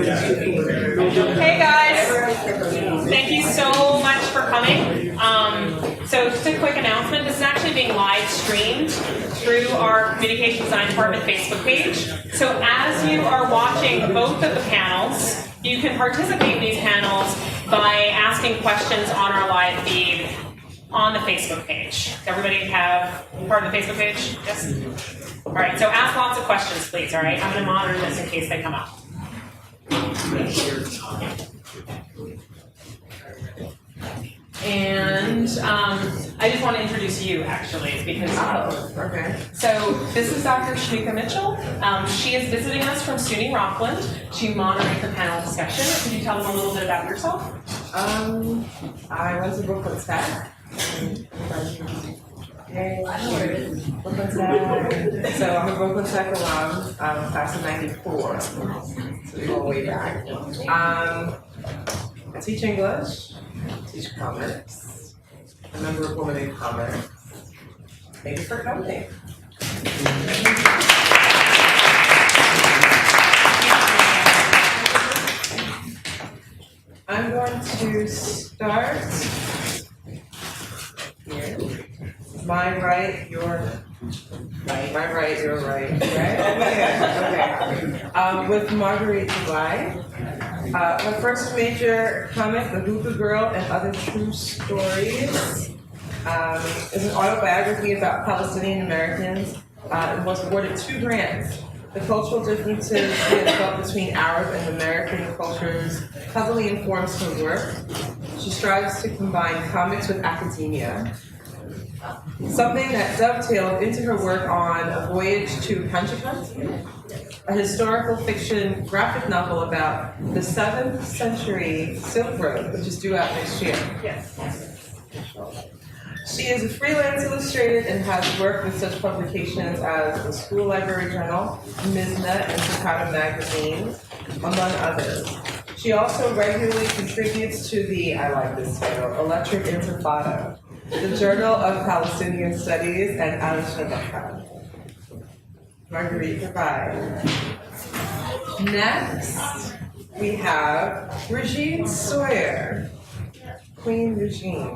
Hey guys, thank you so much for coming. So just a quick announcement, this is actually being live streamed through our Communication Design Department Facebook page. So as you are watching both of the panels, you can participate in these panels by asking questions on our live feed on the Facebook page. Does everybody have part of the Facebook page? Yes? All right, so ask lots of questions, please, all right? I'm going to monitor this in case they come up. And I just want to introduce you, actually, because okay. So this is Dr. Shamika Mitchell. She is visiting us from SUNY Rockland. She moderates the panel discussion. Could you tell them a little bit about yourself? I went to Brooklyn Tech. Brooklyn Tech. So I'm a Brooklyn Tech alum, class of '94. So we go way back. I teach English, teach comics. I'm a member of Women in Comics. Thank you for coming. I'm going to start here. My right, your right. My right, your right. Right? Okay. With Marguerite Dubai. My first major comic, The Hookah Girl and Other True Stories, is an autobiography about Palestinian Americans. It was awarded 2 grants. The cultural differences she has felt between Arab and American cultures heavily informs her work. She strives to combine comics with academia, something that dovetailed into her work on A Voyage to Panjshir, a historical fiction graphic novel about the 7th century Silk Road, which is due out next year. Yes. She is a freelance illustrator and has worked with such publications as the School Library Journal, Mizna, and Takata magazines, among others. She also regularly contributes to the, I like this title, Electric Intifada, the Journal of Palestinian Studies, and Al-Shabaka. Marguerite, goodbye. Next, we have Regine Sawyer, Queen Regine,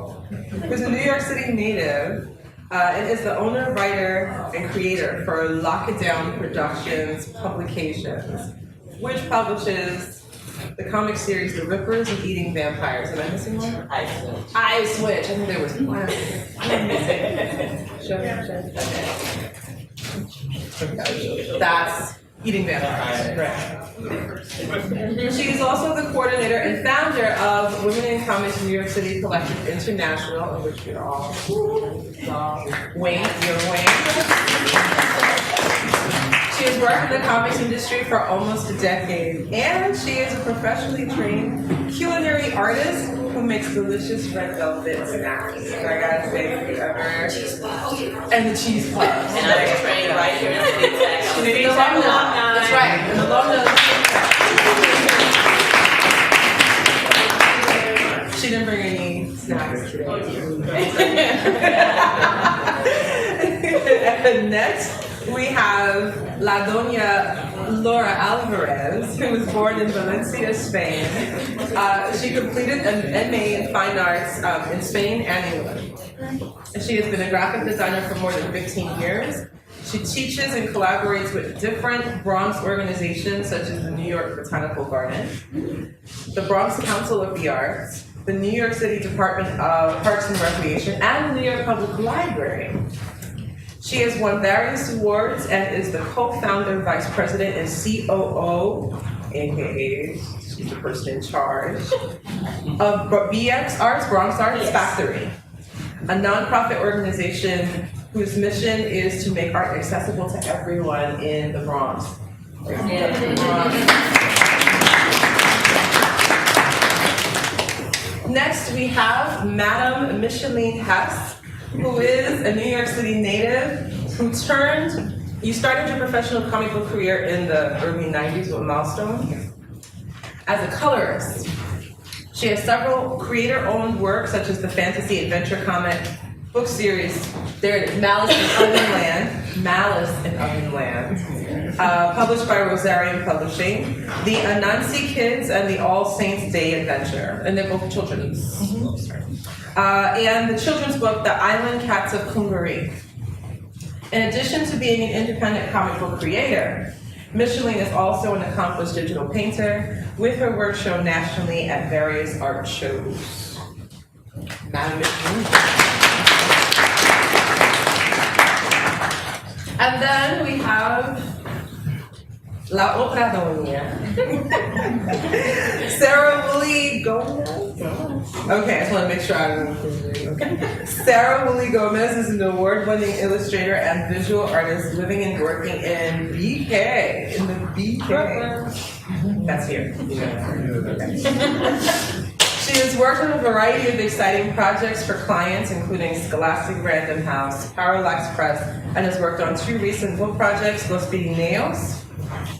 who's a New York City native and is the owner, writer, and creator for Lock It Down Productions Publications, which publishes the comic series The Rippers and Eating Vampires. Am I missing one? I Switch. I think there was one. I'm missing. That's Eating Vampires. Right. She is also the coordinator and founder of Women in Comics New York City Collective International, in which we are all wing. She has worked in the comics industry for almost a decade, and she is a professionally trained culinary artist who makes delicious red velvet snacks. So I gotta say, if you ever... And the cheese puffs. And I was trained right here in City Tech. City Tech alumni. That's right, an alumna of City Tech. She didn't bring any snacks today. And next, we have La Doña Laura Alvarez, who was born in Valencia, Spain. She completed an MA in Fine Arts in Spain and England. She has been a graphic designer for more than 15 years. She teaches and collaborates with different Bronx organizations such as the New York Botanical Garden, the Bronx Council of the Arts, the New York City Department of Parks and Recreation, and the New York Public Library. She has won various awards and is the co-founder, vice president, and COO, aka she's the person in charge, of BX Arts, Bronx Arts Factory, a nonprofit organization whose mission is to make art accessible to everyone in the Bronx. Next, we have Madame Micheline Hess, who is a New York City native you started your professional comic book career in the early 90s with Milestone as a colorist. She has several creator-owned works such as the fantasy adventure comic book series, there it is, Malice in Oven Land, published by Rosarian Publishing, The Anansi Kids and the All Saints Day Adventure, and they're both children's books. And the children's book, The Island Cats of Kungaree. In addition to being an independent comic book creator, Micheline is also an accomplished digital painter, with her work shown nationally at various art shows. Madam Micheline. And then we have La Otra Doña. Sara Wooley-Gomez. Okay, I just want to make sure I'm okay. Sara Wooley-Gomez is an award-winning illustrator and visual artist living and working in BK. In the BK. That's here. Okay. She has worked on a variety of exciting projects for clients, including Scholastic Random House, Parallax Press, and has worked on 2 recent book projects, Los Pirineos,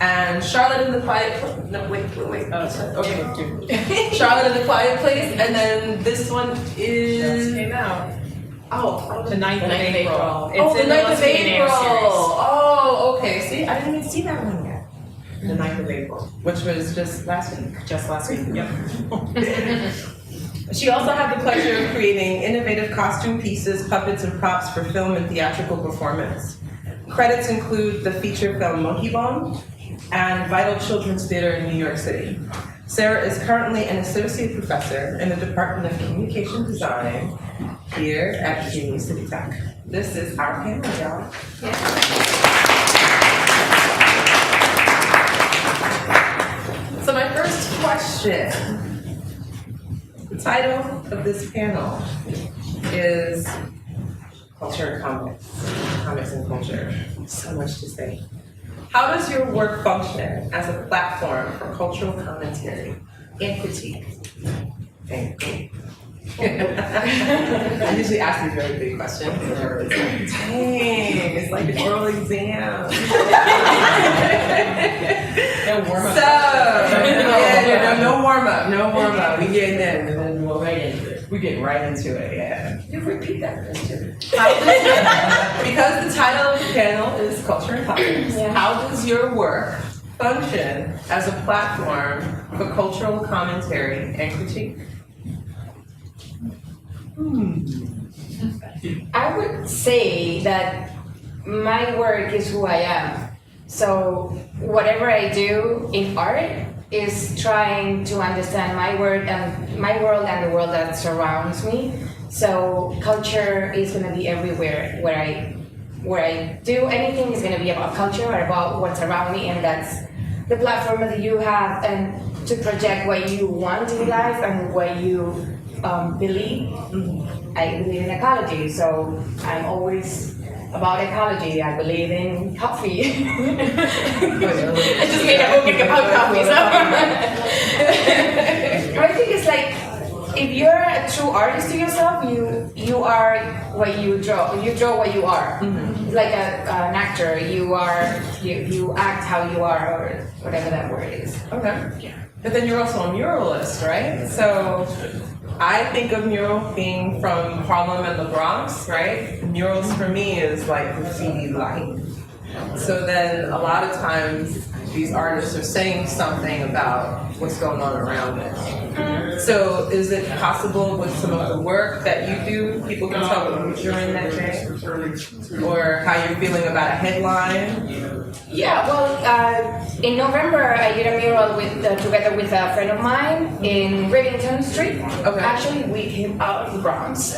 and Charlotte in the Quiet Place. No, wait. Oh, sorry. Okay. Charlotte in the Quiet Place, and then this one is. Just came out. Oh, The 9th of April. Oh, the 9th Los of April. Pirineos Oh, okay. See, I didn't even see that one yet. The 9th of April, which was just last week. Just last week. Yep. She also had the pleasure of creating innovative costume pieces, puppets, and props for film and theatrical performance. Credits include the feature film Monkey Bone and Vital Children's Theater in New York City. Sara is currently an associate professor in the Department of Communication Design here at CUNY City Tech. This is our panel, y'all. So my first question, the title of this panel is Culture and Comics, Comics and Culture. So much to say. How does your work function as a platform for cultural commentary and critique? Thank you. I usually ask these very big questions. Dang, it's like an oral exam. No warm up. So, no warm up, We get in, and then we'll right into it. We get right into it, yeah. You repeat that question. Because the title of the panel is Culture and Comics, how does your work function as a platform for cultural commentary and critique? I would say that my work is who I am. So whatever I do in art is trying to understand my world and the world that surrounds me. So culture is going to be everywhere where I do anything is going to be about culture or about what's around me, and that's the platform that you have and to project what you want in life and what you believe. I believe in ecology, so I'm always about ecology. I believe in coffee. I just made a book about coffee. So. I think it's like, if you're a true artist to yourself, you are what you draw. You draw what you are. It's like an actor. You act how you are, or whatever that word is. Okay. But then you're also a muralist, right? So I think of mural being from Harlem and the Bronx, right? Murals for me is like graffiti light. So then a lot of times these artists are saying something about what's going on around it. So is it possible with some of the work that you do, people can tell what mood you're in that day? Or how you're feeling about a headline? Yeah, well, in November I did a mural together with a friend of mine in Rivington Street. Okay. Actually, we came out of the Bronx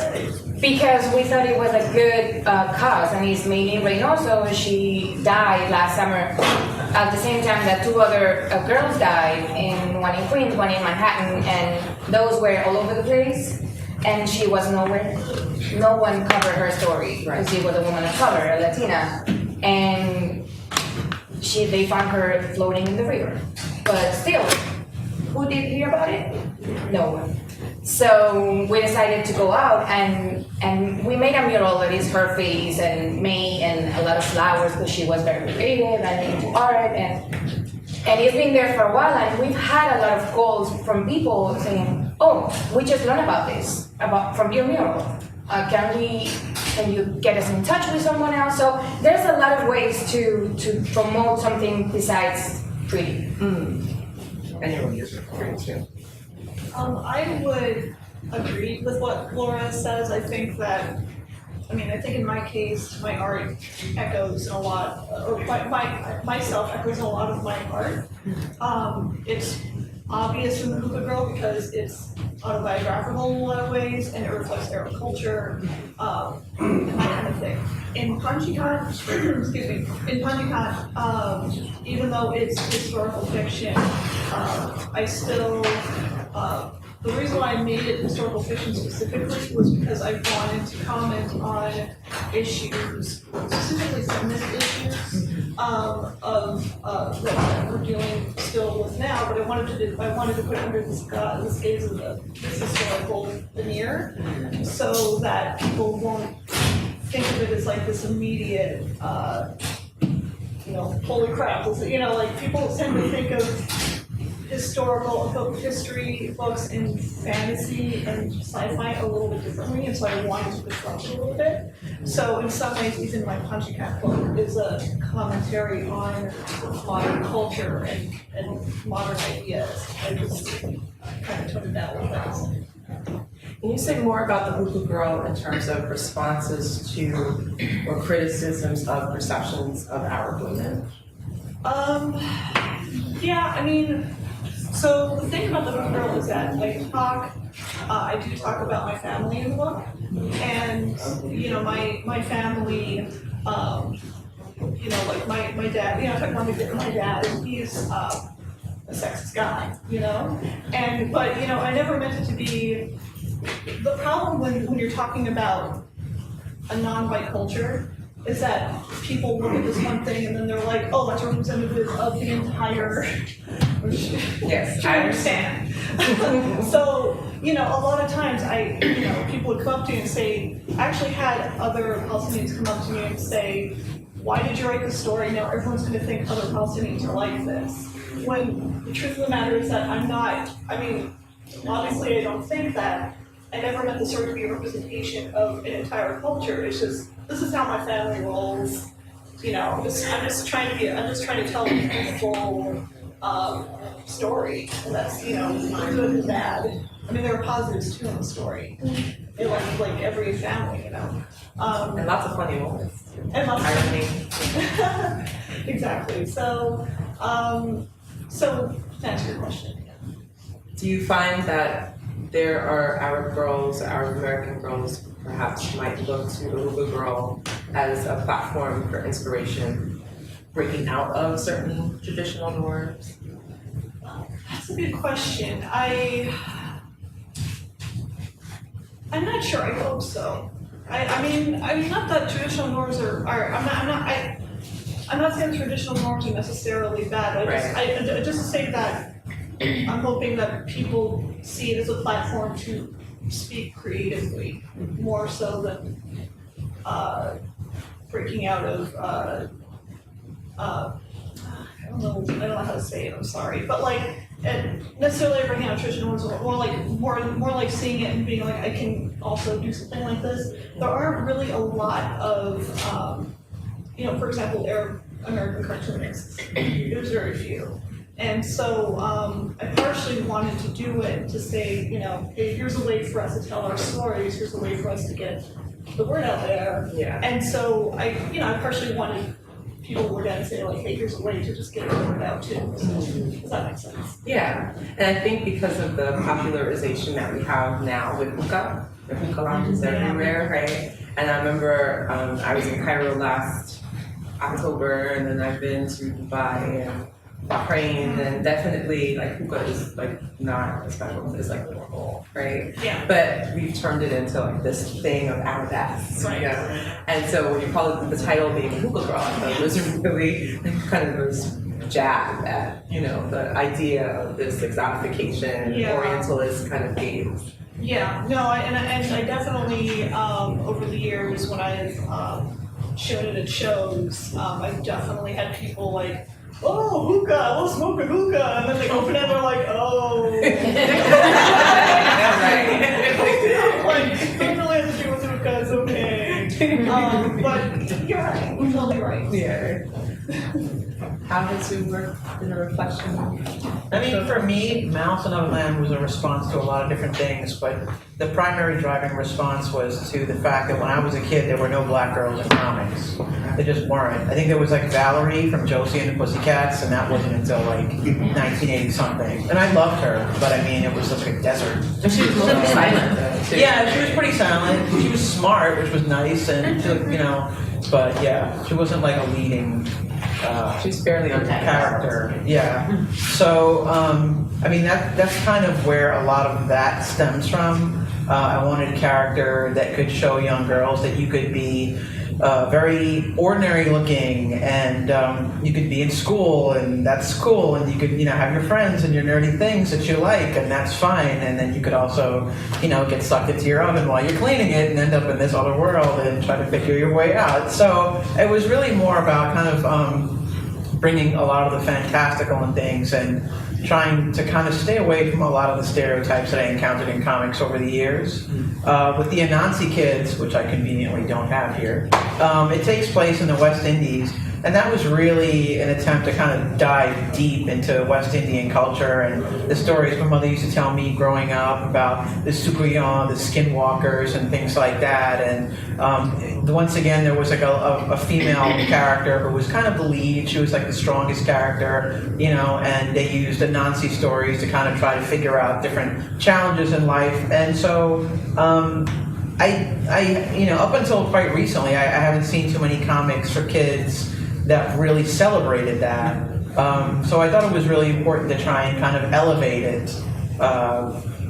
because we thought it was a good cause, and it's Mamie Reynoso. She died last summer at the same time that 2 other girls died, one in Queens, one in Manhattan, and those were all over the place, and she was nowhere. No one covered her story because she was a woman of color, a Latina, and they found her floating in the river. But still, who did hear about it? No one. So we decided to go out and we made a mural that is her face and May and a lot of flowers because she was very creative and into art, and it's been there for a while, and we've had a lot of calls from people saying, oh, we just learned about this, from your mural. can you get us in touch with someone else? So there's a lot of ways to promote something besides pretty. Anyone use it for too? I would agree with what Laura says. I think in my case, my art echoes a lot, or myself echoes a lot of my art. It's obvious from the Hookah Girl because it's autobiographical in a lot of ways, and it reflects Arab culture, and that kind of thing. In Panjikan, even though it's historical fiction, I still, the reason why I made it historical fiction specifically was because I wanted to comment on issues, specifically feminist issues, that we're dealing still with now, but I wanted to put it under this gaze of this historical veneer, so that people won't think of it as like this immediate, holy crap, like people tend to think of historical history books in fantasy and sci-fi a little bit differently, and so I wanted to disrupt it a little bit. So in some ways, even my Punchy Cat book is a commentary on modern culture and modern ideas. I just kind of toned it down a little bit. Can you say more about the Hookah Girl in terms of responses to or criticisms of perceptions of Arab women? So the thing about the Hookah Girl is that I do talk about my family in the book, and my family, like my dad, I talk about my dad, and he's a sexist guy, but I never meant it to be. The problem when you're talking about a non-white culture is that people look at this one thing and then they're like, oh, that's representative of the entire. Yes, I understand. So, a lot of times people would come up to me and say, I actually had other Palestinians come up to me and say, why did you write this story? Now everyone's going to think other Palestinians are like this. When the truth of the matter is that I'm not, obviously I don't think that. I never meant the story to be a representation of an entire culture. It's just, this is how my family rolls. I'm just trying to tell a full story, and that's good and bad. There are positives too in the story, like every family, and lots of funny moments. And lots irony. Exactly. So to answer your question. Do you find that there are Arab girls, Arab American girls, perhaps might look to the Hookah Girl as a platform for inspiration, breaking out of certain traditional norms? That's a good question. I'm not sure. I hope so. I mean, not that traditional norms are. I'm not saying traditional norms are necessarily bad. Just to say that I'm hoping that people see it as a platform to speak creatively, more so than breaking out of. I don't know how to say it. I'm sorry, but necessarily breaking out of traditional norms, more like seeing it and being like, I can also do something like this. There aren't really a lot of, for example, Arab American cartoonists. There's very few. And so I partially wanted to do it to say, hey, here's a way for us to tell our stories, here's a way for us to get the word out there. Yeah. And so I partially wanted people to look at it and say, hey, here's a way to just get the word out too. So, does that make sense? Yeah, and I think because of the popularization that we have now with hookah, the hookah lounges everywhere, right? And I remember I was in Cairo last October, and then I've been to Dubai and Bahrain, and definitely hookah is not as special as normal, right? Yeah. But we've turned it into this thing of arabesque, right. And so when you call it the title being Hookah Girl, I thought it was really kind of this jab at the idea of this exotification, Orientalist kind of gaze. Yeah. No, and I definitely over the years when I've shown it at shows, I've definitely had people like, oh, hookah, I love smoking hookah. And then they open it and they're like, oh. It doesn't really have to do with the Yeah. How has your work been a reflection? I mean, for me, Mouse and Overland was a response to a lot of different things, but the primary driving response was to the fact that when I was a kid, there were no black girls in comics. They just weren't. I think there was like Valerie from Josie and the Pussycats, and that wasn't until like 1980 something. And I loved her, but I mean, it was just like a desert. And she was mostly silent though, too. Yeah, she was pretty silent. She was smart, which was nice, and you know, but yeah, she wasn't like a leading She's fairly character. Yeah. So I mean that's kind of where a lot of that stems from. I wanted a character that could show young girls that you could be very ordinary looking, and you could be in school, and that's cool, and you could, you know, have your friends and your nerdy things that you like, and that's fine. And then you could also, you know, get sucked into your oven while you're cleaning it and end up in this other world and try to figure your way out. So it was really more about kind of bringing a lot of the fantastical and things, and trying to kind of stay away from a lot of the stereotypes that I encountered in comics over the years. With the Anansi Kids, which I conveniently don't have here, it takes place in the West Indies, and that was really an attempt to kind of dive deep into West Indian culture and the stories my mother used to tell me growing up about the Sukuyan, the skinwalkers, and things like that. And once again, there was like a female character who was kind of the lead. She was like the strongest character, you know, and they used Anansi stories to kind of try to figure out different challenges in life. And so I you know, up until quite recently, I haven't seen too many comics for kids that really celebrated that. So I thought it was really important to try and kind of elevate it.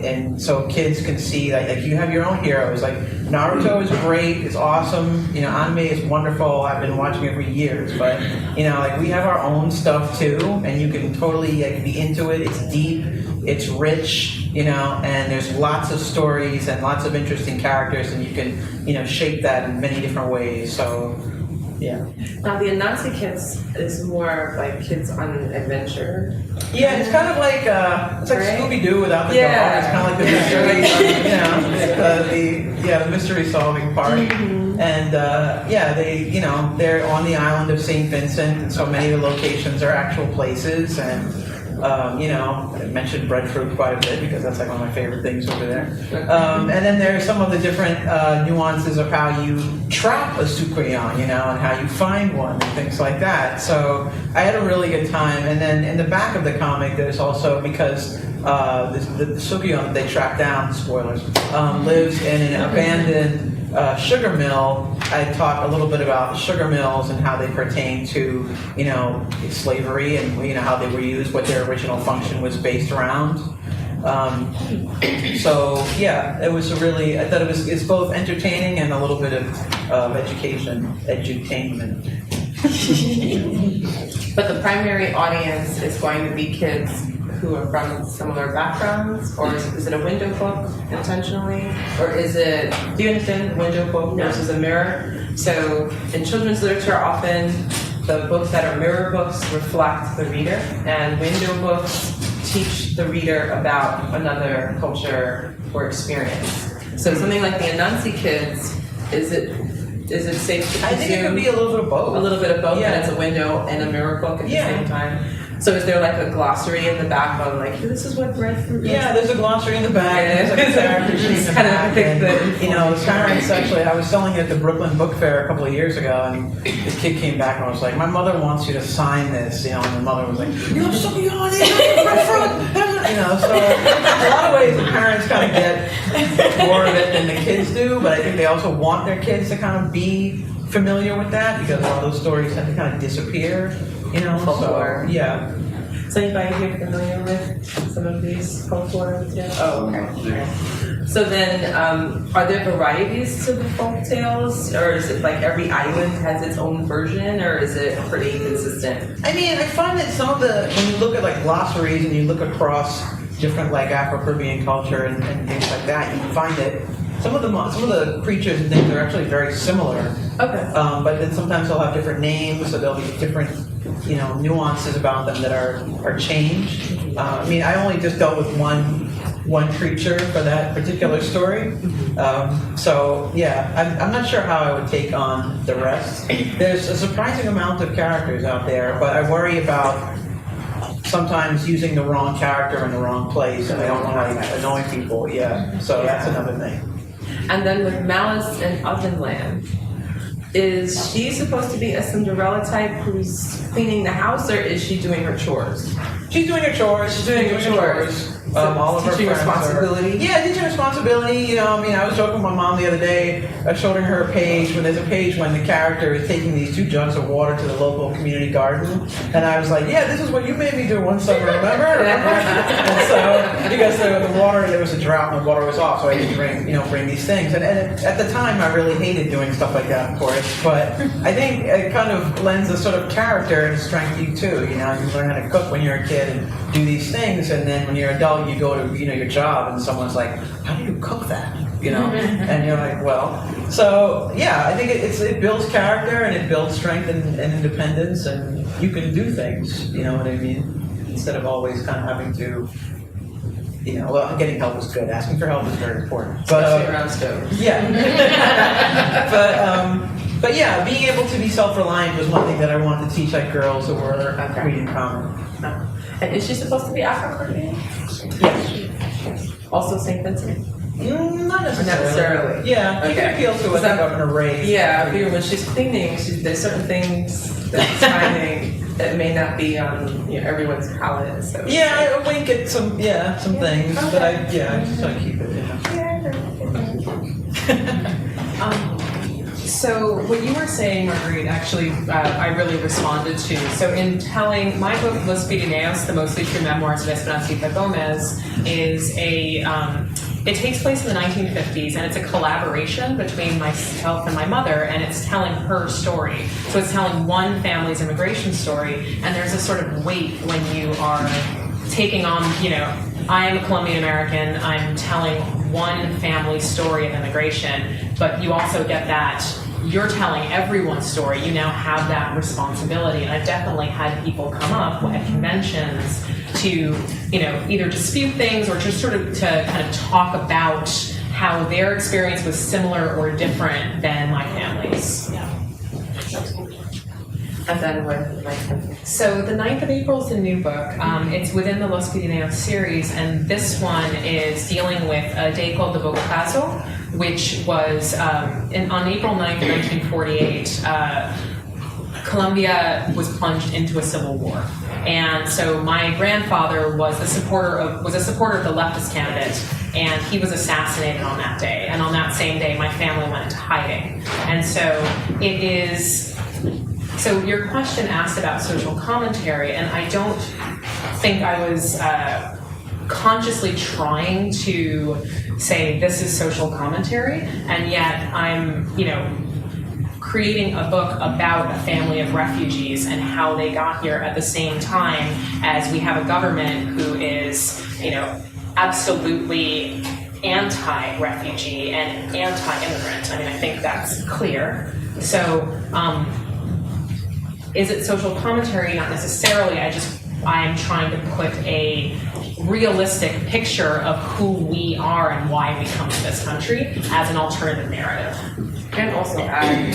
And so kids can see, like you have your own heroes. Like Naruto is great, it's awesome. You know, anime is wonderful. I've been watching it for years. But you know, like we have our own stuff too, and you can totally like be into it. It's deep, it's rich, you know, and there's lots of stories and lots of interesting characters, and you can, you know, shape that in many different ways. So. Yeah. Now the Anansi Kids is more like kids on an adventure. Yeah, it's kind of like it's like Right? Scooby-Doo without the dog. It's kind of like the mystery, you know, the mystery solving part. And yeah, they're on the island of St. Vincent, and so many of the locations are actual places. And you know, I mentioned breadfruit quite a bit because that's like one of my favorite things over there. And then there's some of the different nuances of how you trap a Sukuyan, you know, and how you find one and things like that. So I had a really good time. And then in the back of the comic, there's also, because the Sukuyan that they track down, spoilers, lives in an abandoned sugar mill. I talked a little bit about sugar mills and how they pertain to, you know, slavery, and you know how they were used, what their original function was based around. So yeah, it was really, I thought it's both entertaining and a little bit of edutainment. But the primary audience is going to be kids who are from similar backgrounds, or is it a window book intentionally? Or is it, do you understand the window book versus a mirror? So in children's literature, often the books that are mirror books reflect the reader, and window books teach the reader about another culture or experience. So something like the Anansi Kids, is it safe to I think it could be a little bit of both. A little bit of both, Yeah. and it's a window and a mirror book at the same time. So is there like a glossary in the back on like, this is what breadfruit is? Yeah, there's a glossary in the back. There's like a character sheet in the back. And, you know, parents actually, I was selling it at the Brooklyn Book Fair a couple of years ago, and this kid came back and was like, my mother wants you to sign this, you know, and the mother was like, you're so young, breadfruit. You know, so a lot of ways the parents kind of get more of it than the kids do, but I think they also want their kids to kind of be familiar with that, because a lot of those stories tend to kind of disappear, you know, Folklore. so, yeah. Is anybody here familiar with some of these folklore tales? Oh, okay. So then, are there varieties to the folk tales, or is it like every island has its own version, or is it pretty consistent? I mean, I find that some of the, when you look at like glossaries and you look across different like Afro-Caribbean culture and things like that, you find that some of the creatures and things are actually very similar. Okay. But then sometimes they'll have different names, so there'll be different, you know, nuances about them that are changed. I mean, I only just dealt with one one creature for that particular story. So yeah, I'm not sure how I would take on the rest. There's a surprising amount of characters out there, but I worry about sometimes using the wrong character in the wrong place, and I don't want to like annoy people. Yeah, so that's another thing. And then with Malice in Ovenland, is she supposed to be a Cinderella type who's cleaning the house, or is she doing her chores? She's doing her chores. She's doing her chores. All of her teaching friends responsibility. Yeah, teaching responsibility. You know, I mean, I was joking with my mom the other day. I showed her a page when there's a page when the character is taking these 2 jugs of water to the local community garden, and I was like, "Yeah, this is what you made me do one summer, remember?" And so because the water, there was a drought and the water was off, so I had to bring these things. And at the time, I really hated doing stuff like that, of course. But I think it kind of lends a sort of character and strength to you too. You know, you learn how to cook when you're a kid and do these things, and then when you're an adult, you go to your job, and someone's like, "How do you cook that?" You know, and you're like, "Well." So yeah, I think it builds character and it builds strength and independence, and you can do things. You know what I mean? Instead of always kind of having to. Well, getting help is good. Asking for help is very important. But Especially around stove. yeah. But yeah, being able to be self-reliant was one thing that I wanted to teach like girls who were reading comics. And is she supposed to be Afro-Caribbean? Yes. Also St. Vincent? Not necessarily. Yeah, you can appeal to what the governor raised. Yeah, I figure when she's cleaning, there's certain things that's timing that may not be on everyone's palette. So Yeah, I wink at some things, but I just try to keep it. So what you were saying, Marguerite, actually, I really responded to. So in telling my book, Los Pirineos, the mostly true memoirs of Regine Gomez, is it takes place in the 1950s, and it's a collaboration between myself and my mother, and it's telling her story. So it's telling one family's immigration story, and there's a sort of weight when you are taking on, I am a Colombian American, I'm telling one family's story of immigration, but you also get that you're telling everyone's story. You now have that responsibility, and I've definitely had people come up at conventions to, either dispute things or just sort of to kind of talk about how their experience was similar or different than my family's. Yeah. And then with So the 9th of April is the new book. It's within the Los Pirineos series, and this one is dealing with a day called the Bogotazo, which was on April 9th, 1948, Colombia was plunged into a civil war. And so my grandfather was a supporter of the leftist candidate, and he was assassinated on that day. And on that same day, my family went into hiding. And so it is. So your question asked about social commentary, and I don't think I was consciously trying to say this is social commentary, and yet I'm, creating a book about a family of refugees and how they got here at the same time as we have a government who is, absolutely anti-refugee and anti-immigrant. I mean, I think that's clear. So, is it social commentary? Not necessarily. I'm trying to put a realistic picture of who we are and why we come to this country as an alternative narrative. and also add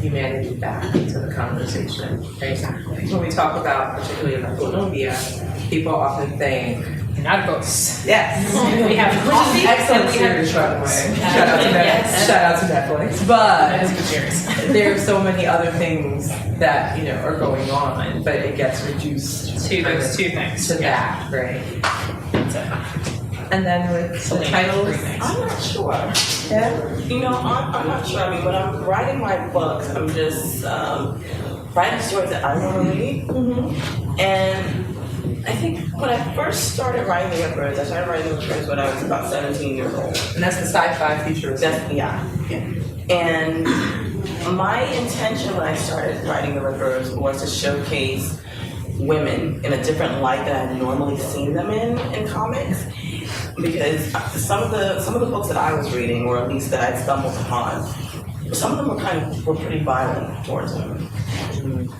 humanity back to the conversation. Exactly. When we talk about, particularly about Colombia, people often think Narcos. yes. We have coffee. Excellent series, by the way. Shout out to Netflix. Shout out to Netflix. But That is a good series. there are so many other things that are going on, but it gets reduced To those two things. to that, right? That's it. And then with the Selena, titles, three things. I'm not sure. yeah. I'm not sure. I mean, when I'm writing my books, I'm just writing stories that I want to read. Mm-hmm. And I think when I first started writing the Rippers, I started writing the Rippers when I was about 17 years old. And that's the sci-fi futurism. Yeah. And my intention when I started writing the Rippers was to showcase women in a different light than I'd normally seen them in comics. Because some of the books that I was reading, or at least that I'd stumbled upon, some of them were pretty violent towards women.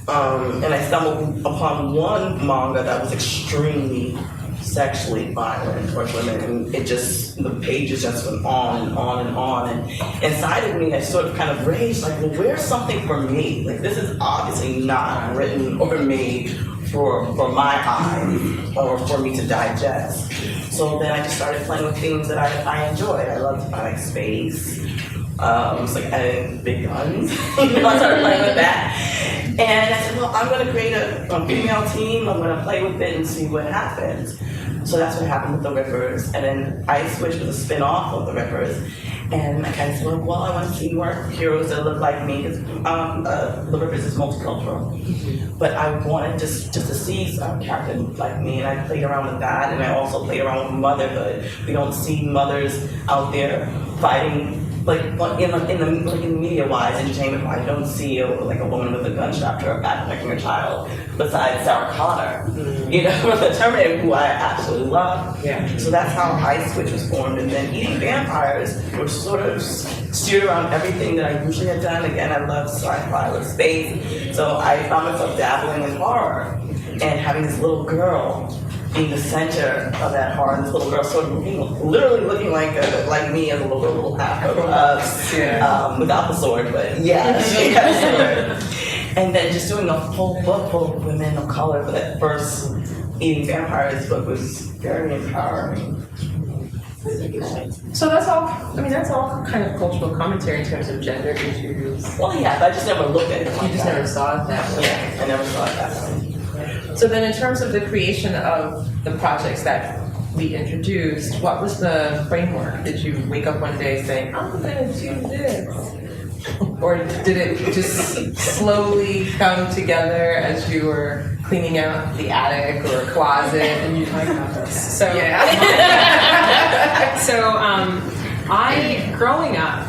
And I stumbled upon one manga that was extremely sexually violent towards women, and the pages just went on and on and on, and inside of me I sort of kind of raged, like, well, where's something for me? Like, this is obviously not written or made for my eyes or for me to digest. So then I just started playing with themes that I enjoyed. I loved like space, it's like big guns. I started playing with that. And I said, well, I'm gonna create a female team, I'm gonna play with it and see what happens. So that's what happened with the Rippers. And then Ice Witch was a spin-off of the Rippers. And I kind of said, well, I want to see more heroes that look like me, because the Rippers is multicultural. But I wanted just to see some character that looked like me, and I played around with that, and I also played around with motherhood. We don't see mothers out there fighting, like in the media-wise, entertainment-wise. You don't see a woman with a gun strapped to her back protecting her child, besides Sarah Connor, you know, from the Terminator, who I absolutely love. Yeah. So that's how Ice Witch was formed, and then Eating Vampires was sort of steered around everything that I usually had done. Again, I love sci-fi, I love space, so I found myself dabbling in horror, and having this little girl being the center of that horror. This little girl sort of literally looking like me as a little half without the sword, but yeah, she had a sword. And then just doing a full book full of women of color for that first Eating Vampires book was very empowering. So that's all kind of cultural commentary in terms of gender issues. Well, yeah, but I just never looked at it like You just that. never saw it that way. Yeah, I never saw it that way. So then in terms of the creation of the projects that we introduced, what was the framework? Did you wake up one day saying, I'm gonna do this? Or did it just slowly come together as you were cleaning out the attic or a closet and you like, So, growing up,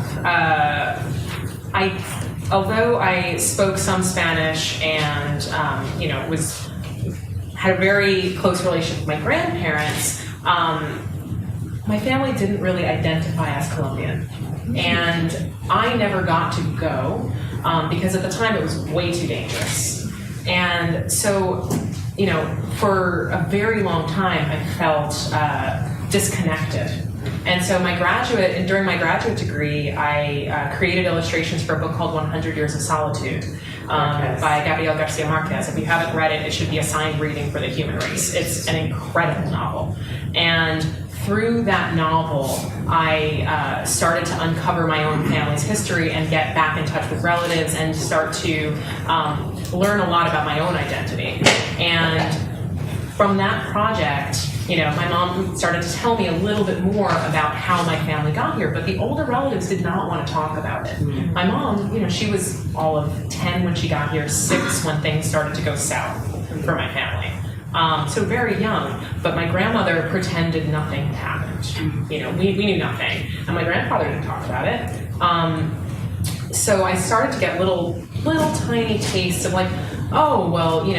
although I spoke some Spanish and, had a very close relationship with my grandparents, my family didn't really identify as Colombian. And I never got to go because at the time it was way too dangerous. And so, for a very long time I felt disconnected. And so during my graduate degree, I created illustrations for a book called 100 Years of Solitude by Gabriel Garcia Marquez. If you haven't read it, it should be a signed reading for the human race. It's an incredible novel. And through that novel, I started to uncover my own family's history and get back in touch with relatives and start to learn a lot about my own identity. And from that project, my mom started to tell me a little bit more about how my family got here, but the older relatives did not want to talk about it. My mom, she was all of 10 when she got here, 6 when things started to go south for my family. So very young, but my grandmother pretended nothing happened. We knew nothing, and my grandfather didn't talk about it. So I started to get little tiny tastes of like, oh, well, we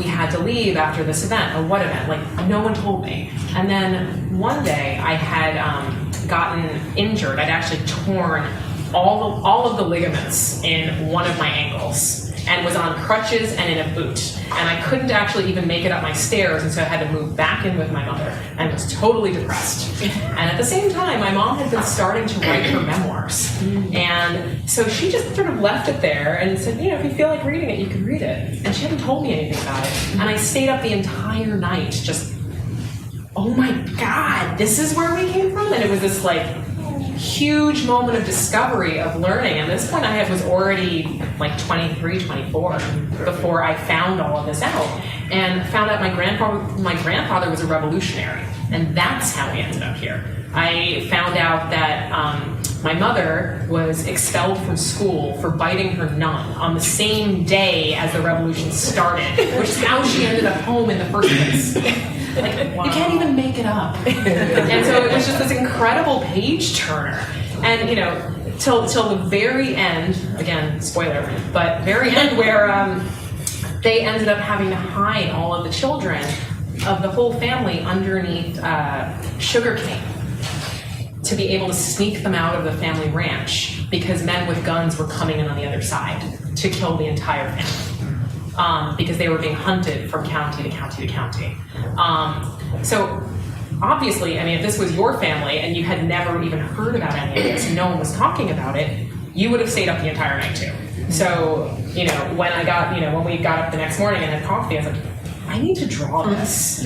had to leave after this event. Or what event? Like, no one told me. And then one day I had gotten injured. I'd actually torn all of the ligaments in one of my ankles and was on crutches and in a boot. And I couldn't actually even make it up my stairs, and so I had to move back in with my mother and was totally depressed. And at the same time, my mom had been starting to write her memoirs. And so she just sort of left it there and said, if you feel like reading it, you can read it. And she hadn't told me anything about it. And I stayed up the entire night just, oh my God, this is where we came from? And it was this huge moment of discovery, of learning. At this point, I was already 23, 24 before I found all of this out, and found out my grandfather was a revolutionary, and that's how we ended up here. I found out that my mother was expelled from school for biting her nun on the same day as the revolution started, which is how she ended up home in the first place. Wow. You can't even make it up. And so it was just this incredible page turner. And till the very end, again, spoiler, but very end where they ended up having to hide all of the children of the whole family underneath sugarcane to be able to sneak them out of the family ranch because men with guns were coming in on the other side to kill the entire family. because they were being hunted from county to county to county. So obviously, I mean, if this was your family and you had never even heard about any of this, and no one was talking about it, you would have stayed up the entire night too. So, you know, when we got up the next morning and had coffee, I was like, I need to draw this.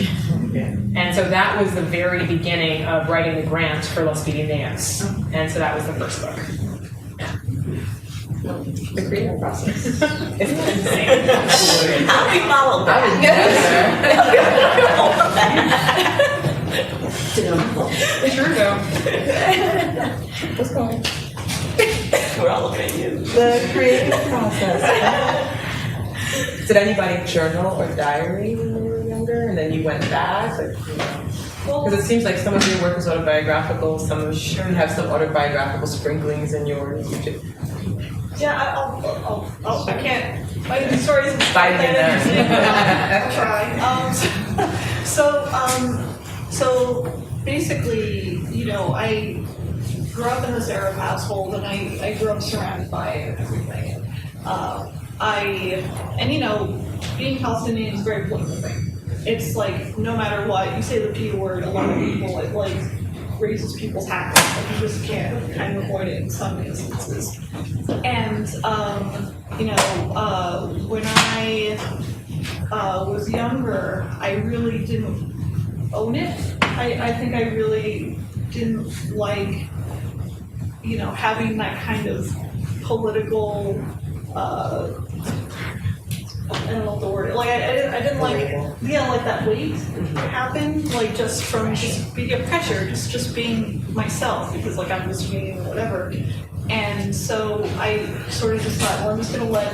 And so that was the very beginning of writing the grant for Los Pirineos. And so that was the first book. The creative process. How we follow that? Sure go. What's going? We're all looking at you. The creative process. Did anybody journal or diary when you were younger, and then you went back? Because it seems like some of your work is autobiographical, some of you have some autobiographical sprinklings in yours. Yeah, I can't, my story isn't Dive in there. I'll try. So basically, you know, I grew up in this Arab household, and I grew up surrounded by everything. And you know, being Palestinian is a very political thing. It's like, no matter what, you say the P word, a lot of people, it like raises people's hackles. Like, you just can't kind of avoid it in some instances. And, you know, when I was younger, I really didn't own it. I think I really didn't like, you know, having that kind of political, I don't know the word. Like I didn't like, yeah, like that weight happen. Like just from just being a pressure, just being myself, because like I'm just being whatever. And so I sort of just thought, well, I'm just gonna let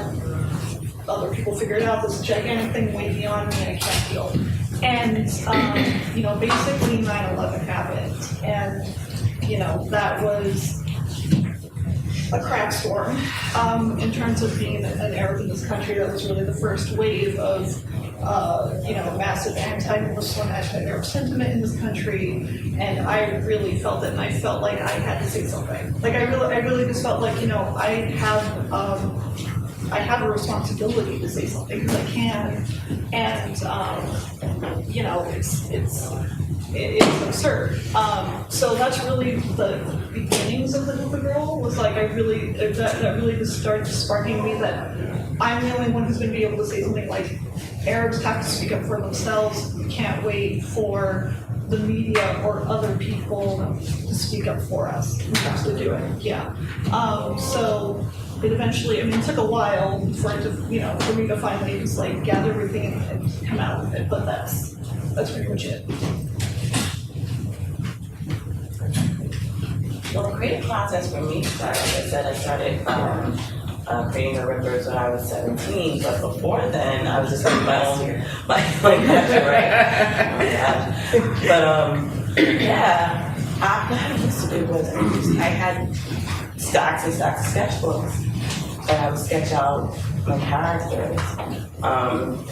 other people figure it out. This gigantic thing way beyond me, I can't deal. And you know, basically 9/11 happened, and you know that was a crack storm in terms of being an Arab in this country. That was really the first wave of you know, massive anti-Muslim, anti-Arab sentiment in this country, and I really felt it, and I felt like I had to say something. Like I really just felt like, you know, I have a responsibility to say something because I can, and you know, it's absurd. So that's really the beginnings of the Hoopa Girl. Was like that really just started sparking me that I'm the only one who's going to be able to say something like Arabs have to speak up for themselves. We can't wait for the media or other people to speak up for us. We have to do it. Yeah. So it eventually, I mean, it took a while for it to, you know, for me to finally just like gather everything and come out with it. But that's pretty much it. Well, the creative process for me started, like I said, I started creating the rippers when I was 17, but before then, I was just like my own, right? Oh my gosh. But yeah, what I used to do was I had stacks and stacks of sketchbooks, and I would sketch out my characters,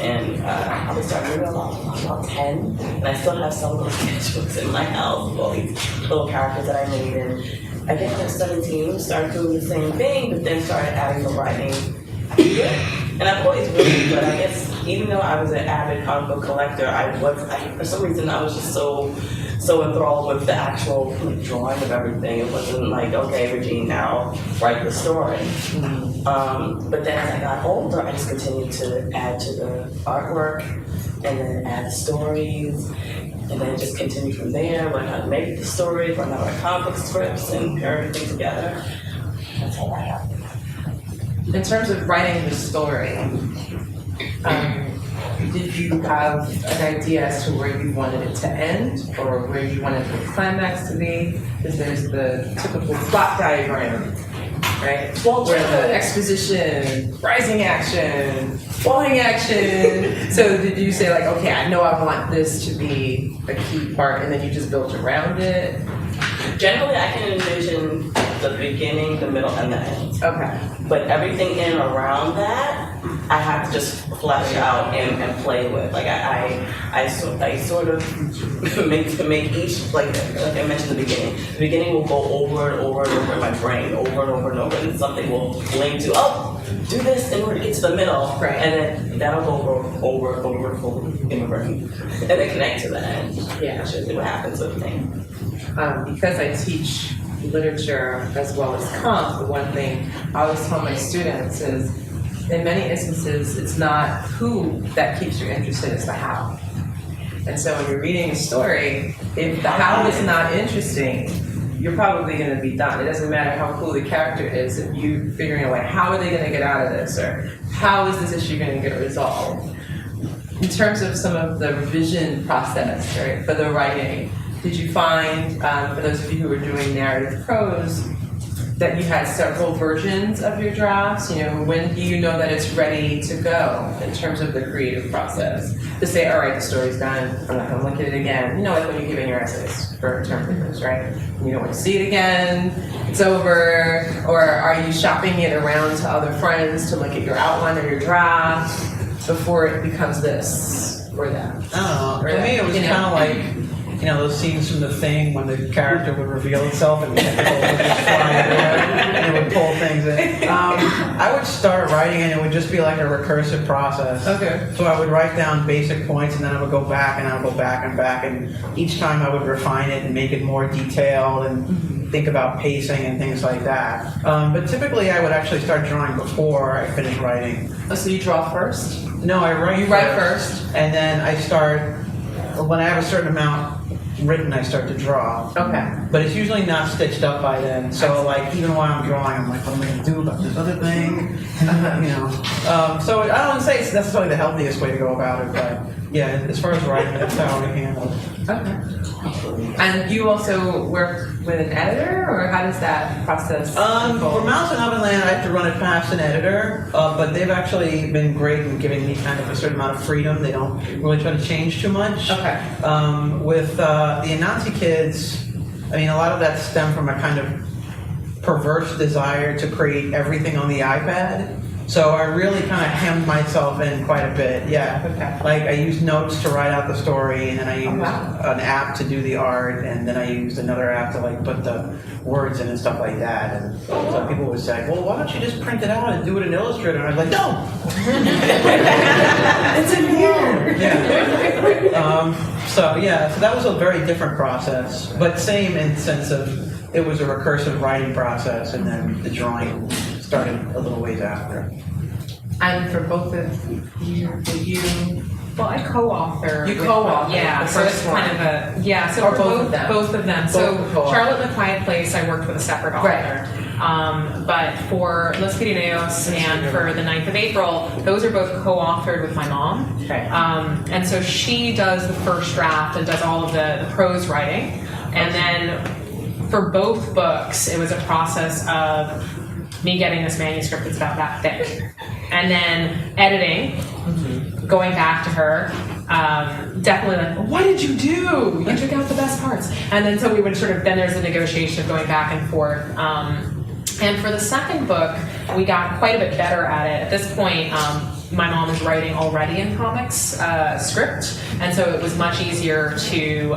and I would start maybe about 10, and I still have some of those sketchbooks in my house of all these little characters that I made. And I think when I was 17, started doing the same thing, but then started adding the writing to it. And I've always written, but I guess even though I was an avid comic book collector, for some reason I was just so enthralled with the actual drawing of everything. It wasn't like, okay, Regine, now write the story. But then as I got older, I just continued to add to the artwork, and then add stories, and then just continue from there, learn how to make the stories, learn how to write comic book scripts, and pair everything together. That's how that happened. In terms of writing the story, did you have an idea as to where you wanted it to end, or where you wanted the climax to be? Because there's the typical plot diagram, right? Well, where the exposition, rising action, falling action. So did you say like, okay, I know I want this to be a key part, and then you just built around it? Generally, I can envision the beginning, the middle, and the end. Okay. But everything in and around that, I have to just flesh out and play with. Like I sort of make each, like I mentioned in the beginning will go over and over and over in my brain, over and over and over, and something will link to, oh, do this in order to get to the middle. Right. And then that'll go over full immigrant. And then connect to that. Yeah. That's usually what happens with me. Because I teach literature as well as comp, the one thing I always tell my students is, in many instances, it's not who that keeps you interested, it's the how. And so when you're reading a story, if the how is not interesting, you're probably going to be done. It doesn't matter how cool the character is, if you're figuring out, like, how are they going to get out of this, or how is this issue going to get resolved? In terms of some of the revision process, right, for the writing, did you find, for those of you who were doing narrative prose, that you had several versions of your drafts? You know, when do you know that it's ready to go in terms of the creative process? To say, all right, the story's done, I'm not gonna look at it again. You know, like when you're giving your essays for term papers, right? You don't want to see it again, it's over, or are you shopping it around to other friends to look at your outline or your draft before it becomes this or that? I don't know. Or To me, that, it was you know? kind of like, you know, those scenes from The Thing when the character would reveal itself and the tentacles would just fly everywhere and it would pull things in. I would start writing and it would just be like a recursive process. Okay. So I would write down basic points and then I would go back and I would go back and back, and each time I would refine it and make it more detailed and think about pacing and things like that. But typically I would actually start drawing before I finish writing. Oh, so you draw first? No, I write You write first? and then I start, when I have a certain amount written, I start to draw. Okay. But it's usually not stitched up by then. So like, even while I'm drawing, I'm like, what am I gonna do about this other thing? You know. So I don't say it's necessarily the healthiest way to go about it, but yeah, as far as writing, that's how we handle it. Okay. And you also work with an editor, or how does that process For unfold? Mouse and Ovenland, I have to run it past an editor, but they've actually been great in giving me kind of a certain amount of freedom. They don't really try to change too much. Okay. With the Anansi kids, I mean, a lot of that stemmed from a kind of perverse desire to create everything on the iPad. So I really kind of hemmed myself in quite a bit, yeah. Okay. Like I used notes to write out the story, and then I used wow. an app to do the art, and then I used another app to like put the words in and stuff like that. And so people would say, well, why don't you just print it out and do it in Illustrator? And I was like, no! It's in here! Yeah. So that was a very different process, but same in the sense of it was a recursive writing process, and then the drawing started a little ways after. And for both of you, did you? Well, I co-author. You with- co-author Yeah, the so it's first kind of a, yeah, so Or for both of them? Both of them. So Both co-author. Charlotte and the Quiet Place, I worked with a separate author. Right. But for Los Pirineos and for The 9th of April, those are both co-authored with my mom. Okay. And so she does the first draft and does all of the prose writing. And then for both books, it was a process of me getting this manuscript that's about that thick. And then editing, going back to her, definitely like, what did you do? You took out the best parts. And then so we would sort of, then there's a negotiation of going back and forth. And for the second book, we got quite a bit better at it. At this point, my mom is writing already in comics script, and so it was much easier to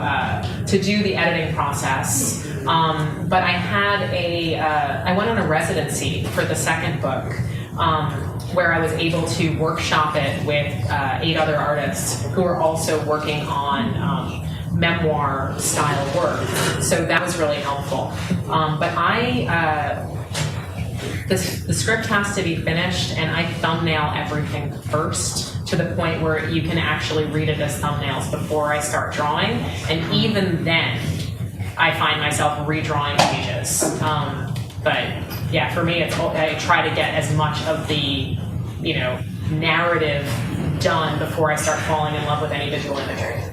do the editing process. But I had I went on a residency for the second book, where I was able to workshop it with 8 other artists who were also working on memoir style work. So that was really helpful. But the script has to be finished, and I thumbnail everything first to the point where you can actually read it as thumbnails before I start drawing. And even then, I find myself redrawing pages. But yeah, for me, I try to get as much of the, narrative done before I start falling in love with any visual imagery.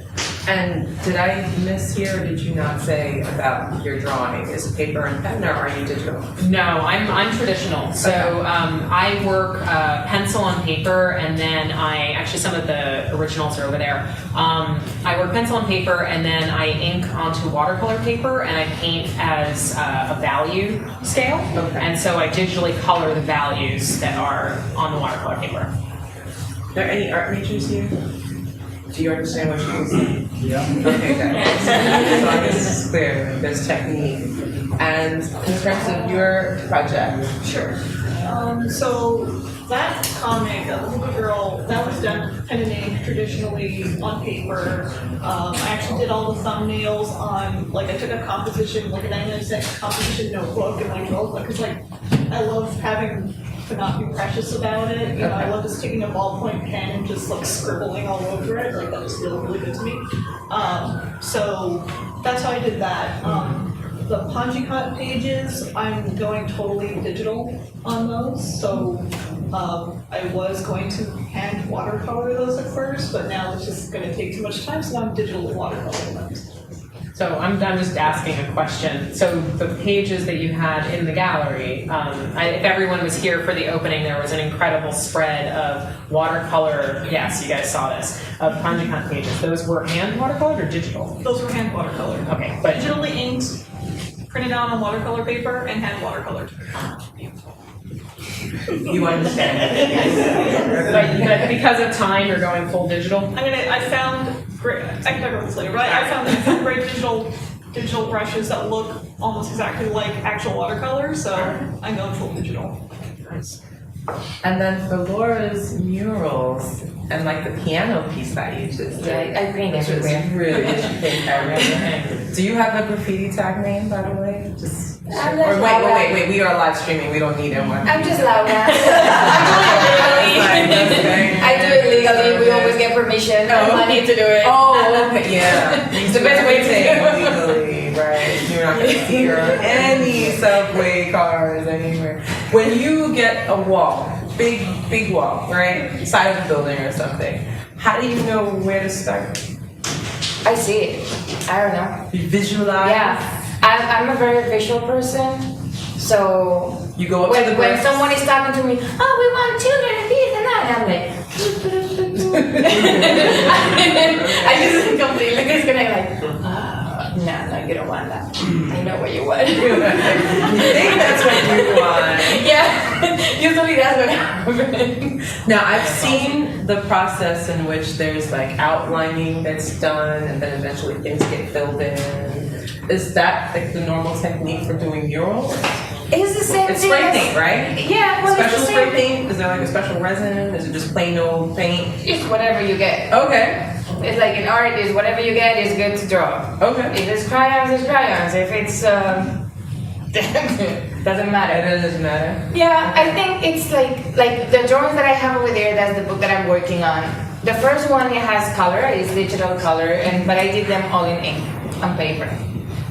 And did I miss here, or did you not say about your drawing? Is it paper and pen, or are you digital? No, I'm traditional. So I work pencil on paper, and then actually some of the originals are over there. I work pencil on paper, and then I ink onto watercolor paper, and I paint as a value scale. Okay. And so I digitally color the values that are on the watercolor paper. Are there any art majors here? Do you understand what you're saying? Yeah. Okay, good. So I guess this is clear. There's technique. And in terms of your project, Sure. So that comic, The Little Girl, that was done pen and ink traditionally on paper. I actually did all the thumbnails on, like, I took a composition, like a 99-cent composition notebook and like wrote, because like, I love having to not be precious about it. You know, I love just taking a ballpoint pen and just like scribbling all over it. Like that just feels really good to me. So that's how I did that. The Ponji Cut pages, I'm going totally digital on those. So I was going to hand watercolor those at first, but now it's just going to take too much time, so now I'm digital watercoloring those. So I'm just asking a question. So the pages that you had in the gallery, if everyone was here for the opening, there was an incredible spread of watercolor, yes, you guys saw this, of Panji Khan pages. Those were hand watercolored or digital? Those were hand watercolored. Okay, but Digitally inked, printed out on watercolor paper, and hand watercolored. You understand? but because of time, you're going full digital? I found great, I can talk about this later, but I found great digital brushes that look almost exactly like actual watercolor, so I'm going full digital. And then for Laura's murals and like the piano piece that you just did. I paint which was everywhere. really interesting. Everything. Do you have a graffiti tag name, by the way? Just I'm or just wait, we are live streaming. We don't need one. I'm just loud now. I do it legally. We always get permission and money to do it. Oh, okay, yeah. It's the best way to do it. Legally, right? You're not gonna see her on any subway cars anywhere. When you get a wall, big wall, right, side of the building or something, how do you know where to start? I see it. I don't know. You visualize. Yeah, I'm a very visual person, so You go up to the when bricks. someone is talking to me, oh, we want children and this and that, and I'm like, I just completely disconnect, like, no, you don't want that. I know what you want. You think that's what you want. Yeah, usually that's what happens. Now, I've seen the process in which there's like outlining that's done and then eventually things get filled in. Is that like the normal technique for doing murals? It's the same It's thing. spray as- paint, right? Yeah, well, Special it's the spray same. paint? Is there like a special resin? Is it just plain old paint? It's whatever you get. Okay, It's like in art, is whatever you get is good to draw. okay. If it's crayons, it's crayons. If it's doesn't matter. It doesn't matter. Yeah, I think it's like the drawings that I have over there. That's the book that I'm working on. The first one, it has color, it's digital color, but I did them all in ink on paper.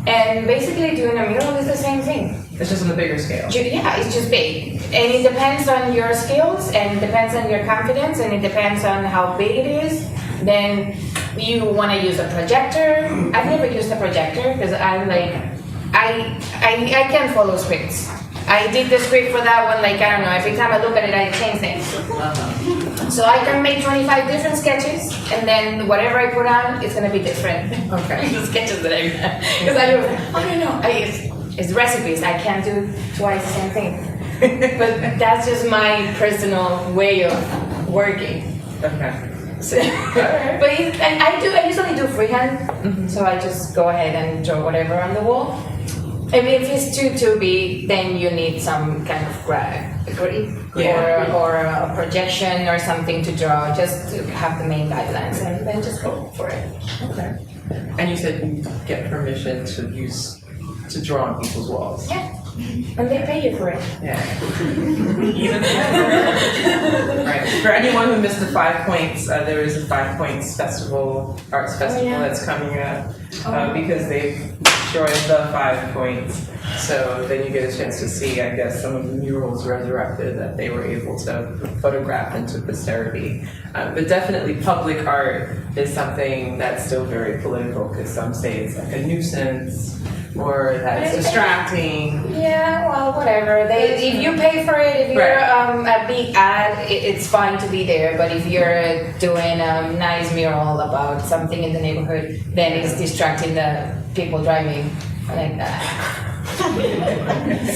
And basically, doing a mural is the same thing. It's just on the bigger scale. Yeah, it's just big, and it depends on your skills, and it depends on your confidence, and it depends on how big it is. Then you want to use a projector. I've never used a projector because I'm like, I can't follow scripts. I did the script for that one, like, I don't know, every time I look at it, I change things. So I can make 25 different sketches, and then whatever I put on, it's gonna be different. Okay. The sketches that I have. Because I go, oh no, it's recipes, I can't do twice the same thing. But that's just my personal way of working. Okay. So, but I usually do freehand, so I just go ahead and draw whatever on the wall. If it's too big, then you need some kind of or a projection or something to draw, just to have the main guidelines, and then just go for it. Okay. And you said you get permission to draw on people's walls. Yeah, and they pay you for it. Yeah. Right. For anyone who missed the 5 Points, there is a 5 Points festival, arts festival that's coming up because they've destroyed the 5 Points. So then you get a chance to see, I guess, some of the murals resurrected that they were able to photograph into posterity. But definitely public art is something that's still very political because some say it's like a nuisance or that it's distracting. Yeah, well, whatever. If you pay for it, if you're a big ad, it's fine to be there. But if you're doing a nice mural about something in the neighborhood, then it's distracting the people driving like that.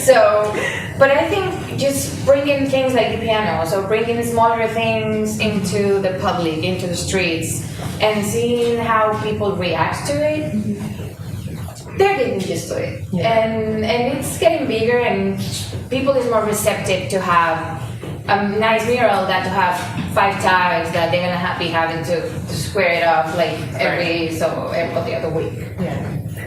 So, but I think just bringing things like the piano, so bringing smaller things into the public, into the streets, and seeing how people react to it. They're getting used to it, and it's getting bigger, and people is more receptive to have a nice mural than to have 5 tags that they're gonna be having to square it off like every other week. Yeah,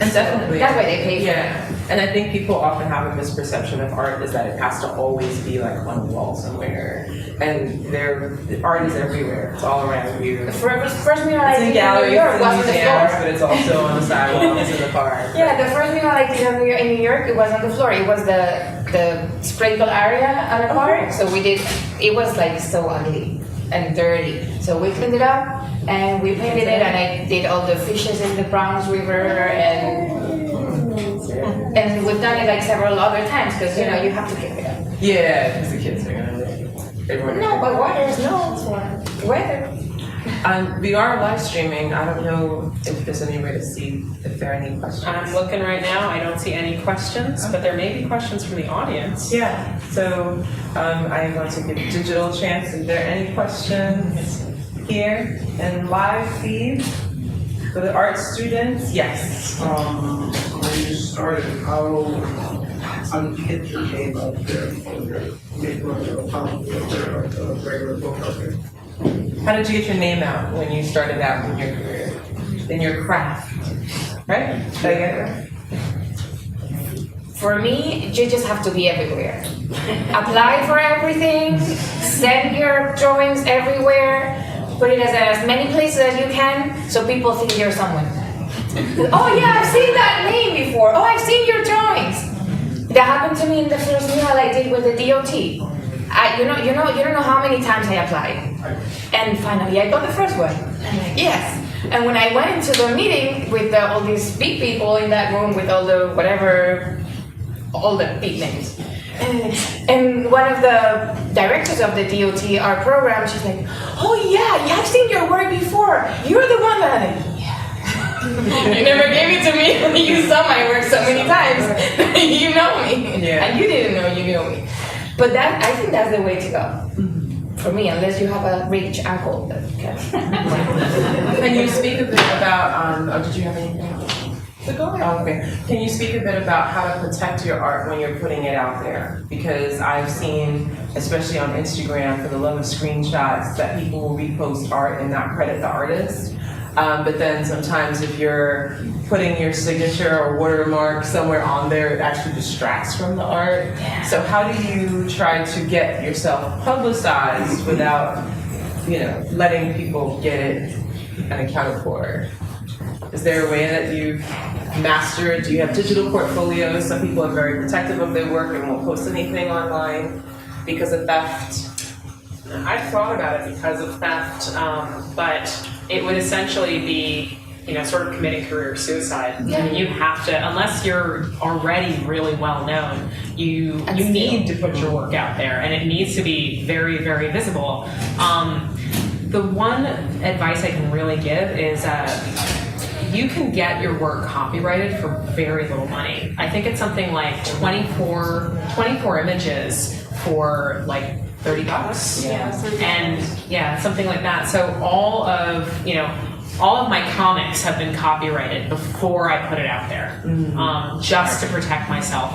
and definitely. That's why they pay for it. Yeah, and I think people often have a misperception of art is that it has to always be like on a wall somewhere, and art is everywhere. It's all around you. The first mural I It's in did in galleries, New York it's was in on the museums, floor. but it's also on the sidewalks in the park. Yeah, the first mural I did in New York, it was on the floor. It was the sprinkle area on the park. So it was like so ugly and dirty. So we cleaned it up and we painted it, and I did all the fishes in the Bronx River, and we've done it like several other times because you have to keep it up. Yeah, because the kids are gonna No, but water is known for weather. we are live streaming. I don't know if there's any way to see if there are any questions. I'm looking right now, I don't see any questions, but there may be questions from the audience. Yeah, so I am going to give digital chance. Is there any questions here in live feed for the art students? Yes. When you started, how did you get your name out there on your regular book out there? How did you get your name out when you started out in your career, in your craft? Right? Did I get it right? For me, you just have to be everywhere. Apply for everything, send your drawings everywhere, put it as many places as you can so people think you're someone. Oh yeah, I've seen that name before. Oh, I've seen your drawings. That happened to me in the first mural I did with the DOT. You don't know how many times I applied. And finally I got the first one. I'm like, yes. And when I went into the meeting with all these big people in that room with all the all the big names. And one of the directors of the DOT, our program, she's like, oh yeah, I've seen your work before. You're the one that I'm like, you never gave it to me. You saw my work so many times. You know me. Yeah. And you didn't know you knew me. But I think that's the way to go. For me, unless you have a rich uncle that can. Can you speak a bit about, did you have anything? Go ahead. Oh, okay. Can you speak a bit about how to protect your art when you're putting it out there? Because I've seen, especially on Instagram, for the love of screenshots, that people will repost art and not credit the artist. But then sometimes if you're putting your signature or watermark somewhere on there, it actually distracts from the art. Yeah. So how do you try to get yourself publicized without, letting people get it and accounted for? Is there a way that you've mastered? Do you have digital portfolios? Some people are very protective of their work and won't post anything online because of theft. I've thought about it because of theft, but it would essentially be, sort of committing career suicide. I mean, you have to, unless you're already really well known, you need to put your work out there, and it needs to be very, very visible. The one advice I can really give is you can get your work copyrighted for very little money. I think it's something like 24 images for like $30. And something like that. So all of my comics have been copyrighted before I put it out there, just to protect myself.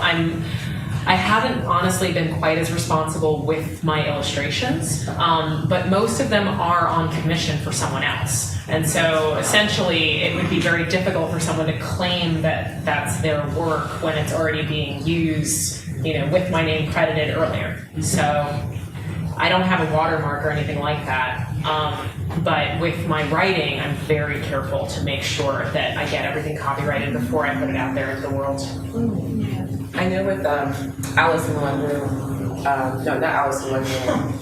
I haven't honestly been quite as responsible with my illustrations, but most of them are on commission for someone else. And so essentially it would be very difficult for someone to claim that that's their work when it's already being used, with my name credited earlier. So I don't have a watermark or anything like that, but with my writing, I'm very careful to make sure that I get everything copyrighted before I put it out there into the world. I know with Alice in Wonderland, no, not Alice in Wonderland,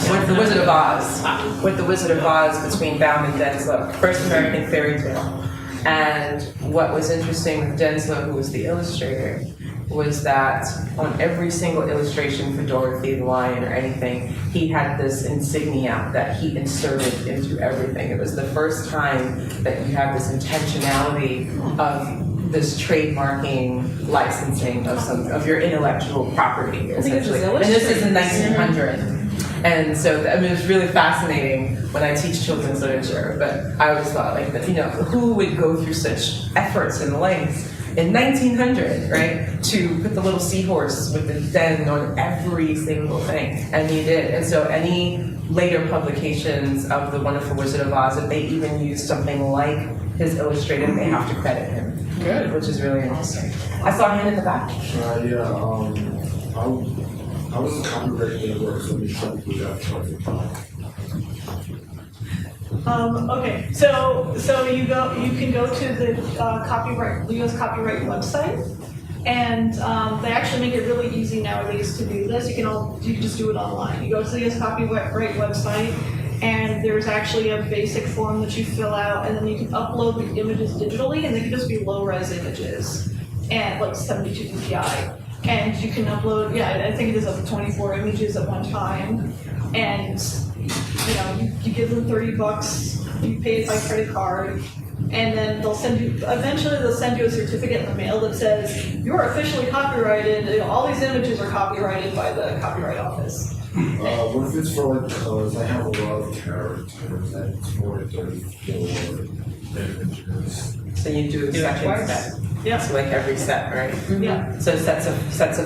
with The Wizard of Oz, with The Wizard of Oz between Baum and Denslow, first American fairy tale. And what was interesting with Denslow, who was the illustrator, was that on every single illustration for Dorothy the Lion or anything, he had this insignia that he inserted into everything. It was the first time that you have this intentionality of this trademarking, licensing of your intellectual property, essentially. And this is in 1900. And so, it was really fascinating when I teach children's literature, but I always thought who would go through such efforts and lengths in 1900, right, to put the little seahorse with the den on every single thing, and he did. And so any later publications of The Wonderful Wizard of Oz, if they even use something like his illustrated, they have to credit him. Good. Which is really interesting. I saw a hand in the back. I was copyrighting the work, so we try to do that Okay, so you can go to the U.S. copyright website, and they actually make it really easy nowadays to do this. You can just do it online. You go to the U.S. copyright website, and there's actually a basic form that you fill out, and then you can upload the images digitally, and they can just be low-res images, and like 72 dpi. And you can upload, I think it is up to 24 images at one time, and you give them $30, you pay it by credit card, and then eventually they'll send you a certificate in the mail that says, you're officially copyrighted, all these images are copyrighted by the Copyright Office. what if it's for like colors? I have a lot of characters and it's more than 34 images. So you do a second set. Yeah. So like every set, right? Yeah. So sets of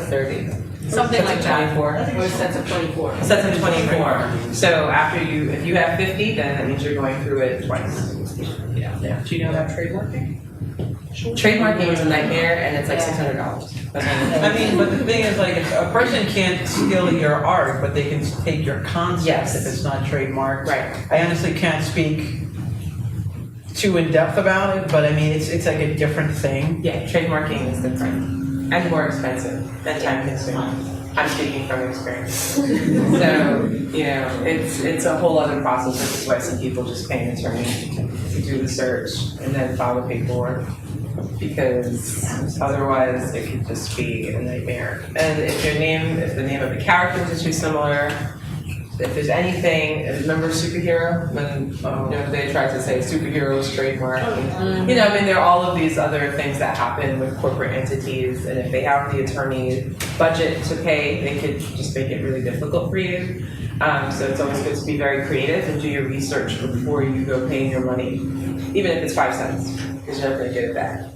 30. Something like that. 24. Or sets of 24. Sets of 24. So if you have 50, then that means you're going through it twice. Yeah. Do you know about trademarking? Trademarking is a nightmare, and it's like $600. I mean, but the thing is, like, a person can't steal your art, but they can take your concept Yes. if it's not trademarked. Right. I honestly can't speak too in depth about it, but I mean, it's like a different thing. Yeah, trademarking is different and more expensive and time consuming. I'm speaking from experience. So, it's a whole other process, which is why some people just pay an attorney to do the search and then file the paperwork, because otherwise it could just be a nightmare. And if the name of the characters is too similar, if there's anything, remember superhero? When they tried to say superheroes trademark. There are all of these other things that happen with corporate entities, and if they have the attorney budget to pay, they could just make it really difficult for you. So it's always good to be very creative and do your research before you go paying your money, even if it's 5 cents, because you're not going to get it back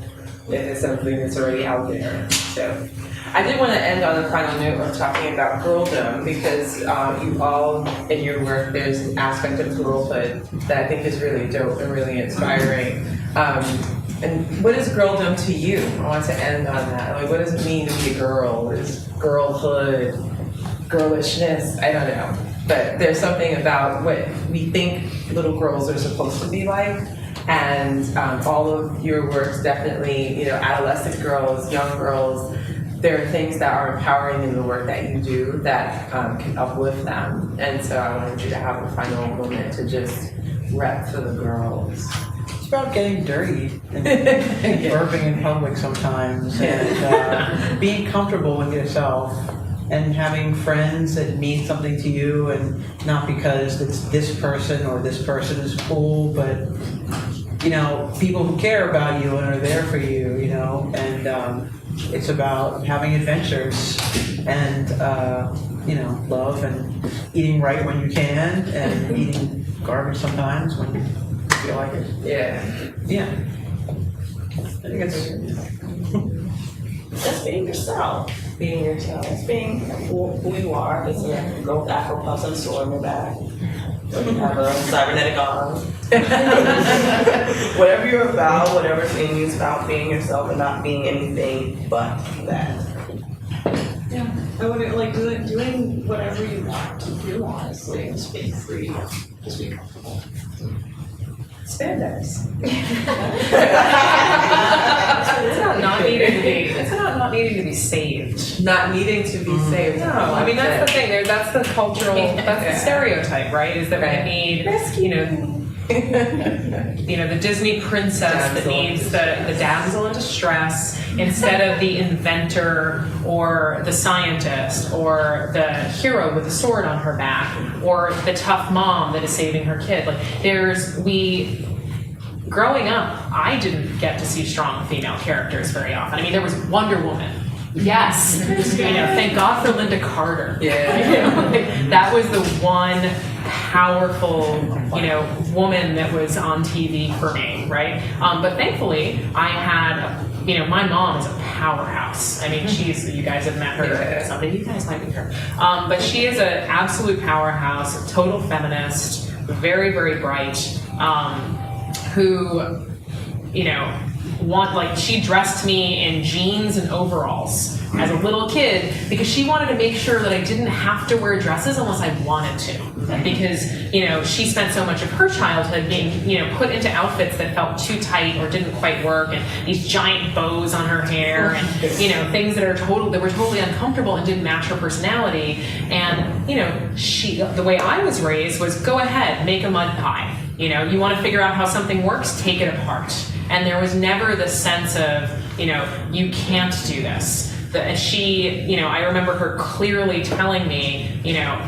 if it's something that's already out there. So I did want to end on a final note of talking about girldom, because you all in your work, there's an aspect of girlhood that I think is really dope and really inspiring. And what is girldom to you? I want to end on that. Like, what does it mean to be a girl? What is girlhood, girlishness? I don't know. But there's something about what we think little girls are supposed to be like. And all of your works definitely, adolescent girls, young girls, there are things that are empowering in the work that you do that can uplift them. And so I wanted you to have a final moment to just rep for the girls. It's about getting dirty and burping in public sometimes, and being comfortable with yourself, and having friends that mean something to you, and not because it's this person or this person is cool, but people who care about you and are there for you, and it's about having adventures and love, and eating right when you can, and eating garbage sometimes when you feel like it. Yeah. I think it's Just being yourself. Being yourself. Just being who you are. It's a girl with Afro puffs and a sword in your back. You have a cybernetic arm. Whatever you're about, whatever thing is about being yourself and not being anything but that. Yeah, I would like doing whatever you want to do, honestly, and just being free, just be comfortable. Spandex. It's about not needing to be saved. Not needing to be saved. No, I mean that's the thing. That's the cultural. That's the stereotype, right? Is that we need, the Disney princess that needs the damsel in distress instead of the inventor or the scientist or the hero with a sword on her back or the tough mom that is saving her kid. Like growing up, I didn't get to see strong female characters very often. I mean, there was Wonder Woman. Yes. Thank God for Linda Carter. Yeah. That was the one powerful, woman that was on TV for me, right? But thankfully, I had you know, my mom is a powerhouse. I mean, you guys have met her or something. You guys might meet her. But she is an absolute powerhouse, a total feminist, very, very bright, who, you know, she dressed me in jeans and overalls as a little kid because she wanted to make sure that I didn't have to wear dresses unless I wanted to. Because, you know, she spent so much of her childhood being, you know, put into outfits that felt too tight or didn't quite work, and these giant bows on her hair, and, you know, things that were totally uncomfortable and didn't match her personality. And, you know, the way I was raised was go ahead, make a mud pie. You know, you want to figure out how something works, take it apart. And there was never the sense of, you know, you can't do this. And she, you know, I remember her clearly telling me, you know,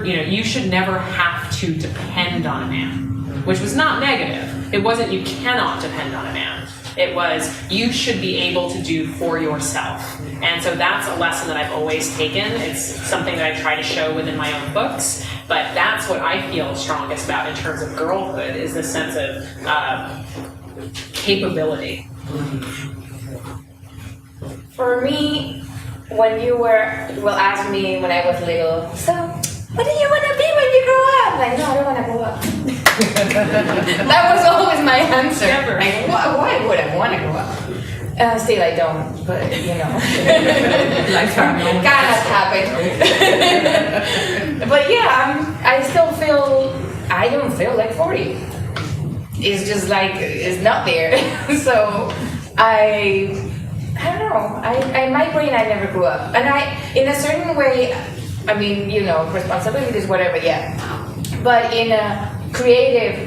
you should never have to depend on a man, which was not negative. It wasn't you cannot depend on a man. It was you should be able to do for yourself. And so that's a lesson that I've always taken. It's something that I try to show within my own books, but that's what I feel strongest about in terms of girlhood, is this sense of capability. For me, when you ask me when I was little, so what do you want to be when you grow up? Like, no, I don't want to grow up. That was always my answer. Never. Like, why would I want to grow up? Still, I don't, but you know, cannot happen. But yeah, I don't feel like 40. It's just like it's not there. So I don't know. In my brain, I never grew up, and in a certain way, I mean, you know, responsibilities, whatever, yeah. But in a creative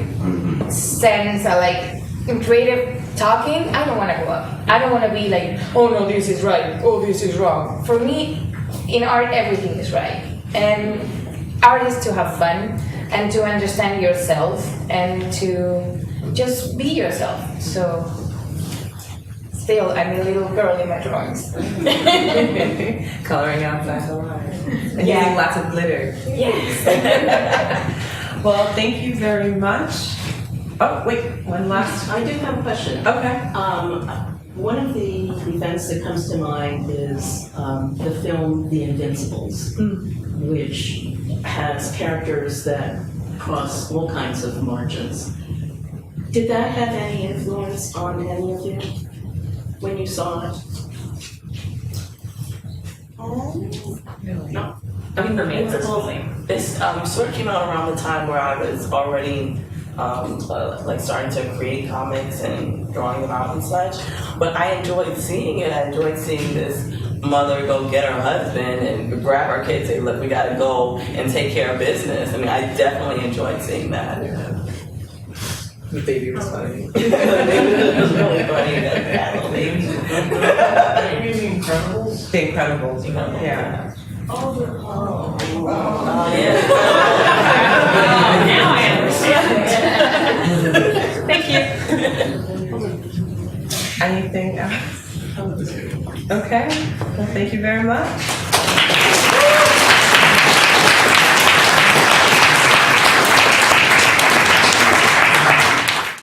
sense, like in creative talking, I don't want to grow up. I don't want to be like, oh no, this is right, oh this is wrong. For me, in art, everything is right, and art is to have fun and to understand yourself and to just be yourself. So. Still, I'm a little girl in my drawings. Coloring outside the lines. And using lots of glitter. Yes. Well, thank you very much. Oh, wait, one last. I do have a question. Okay. One of the events that comes to mind is the film The Invincibles, which has characters that cross all kinds of margins. Did that have any influence on any of you when you saw it? No. I mean, for me, personally. This sort of came out around the time where I was already like starting to create comics and drawing them out and such. But I enjoyed seeing it. I enjoyed seeing this mother go get her husband and grab her kids and say, look, we gotta go and take care of business. I mean, I definitely enjoyed seeing that. The baby was funny. The baby was really funny, that little baby. You mean The Incredibles? The Incredibles. Yeah. Oh, yeah. Now I understand. Thank you. Anything else? Okay. Well, thank you very much.